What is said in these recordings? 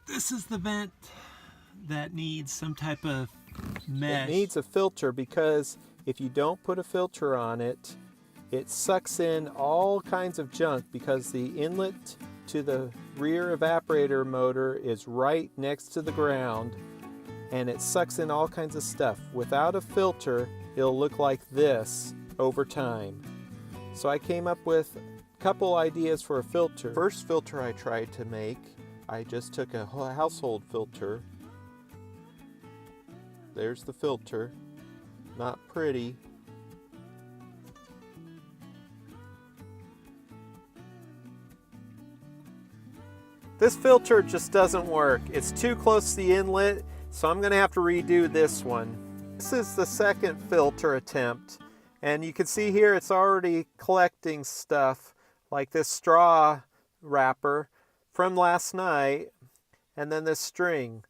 This is the vent that needs some type of mesh. It needs a filter because if you don't put a filter on it, it sucks in all kinds of junk because the inlet to the rear evaporator motor is right next to the ground and it sucks in all kinds of stuff. Without a filter, it'll look like this over time. So I came up with a couple ideas for a filter. First filter I tried to make, I just took a household filter. There's the filter. Not pretty. This filter just doesn't work. It's too close to the inlet, so I'm going to have to redo this one. This is the second filter attempt, and you can see here it's already collecting stuff like this straw wrapper from last night, and then this string.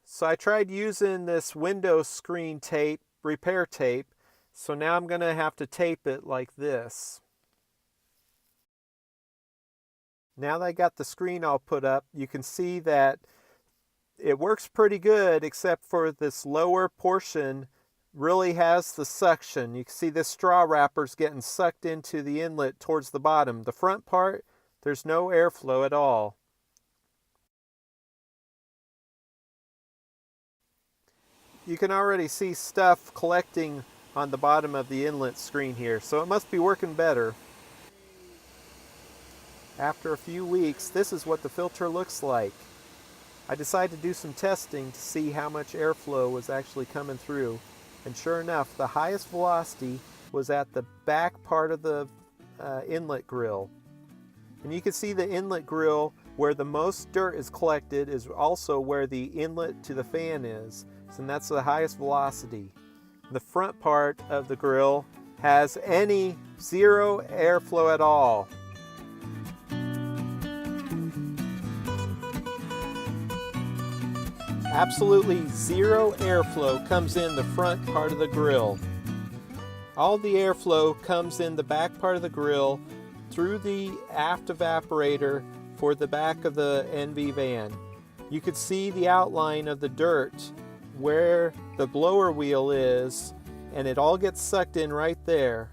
So I tried using this window screen tape, repair tape, so now I'm going to have to tape it like this. Now that I got the screen all put up, you can see that it works pretty good, except for this lower portion really has the suction. You can see this straw wrapper's getting sucked into the inlet towards the bottom. The front part, there's no airflow at all. You can already see stuff collecting on the bottom of the inlet screen here, so it must be working better. After a few weeks, this is what the filter looks like. I decided to do some testing to see how much airflow was actually coming through. And sure enough, the highest velocity was at the back part of the inlet grill. And you can see the inlet grill where the most dirt is collected is also where the inlet to the fan is. And that's the highest velocity. The front part of the grill has zero airflow at all. Absolutely zero airflow comes in the front part of the grill. All the airflow comes in the back part of the grill through the aft evaporator for the back of the NV van. You could see the outline of the dirt where the blower wheel is, and it all gets sucked in right there.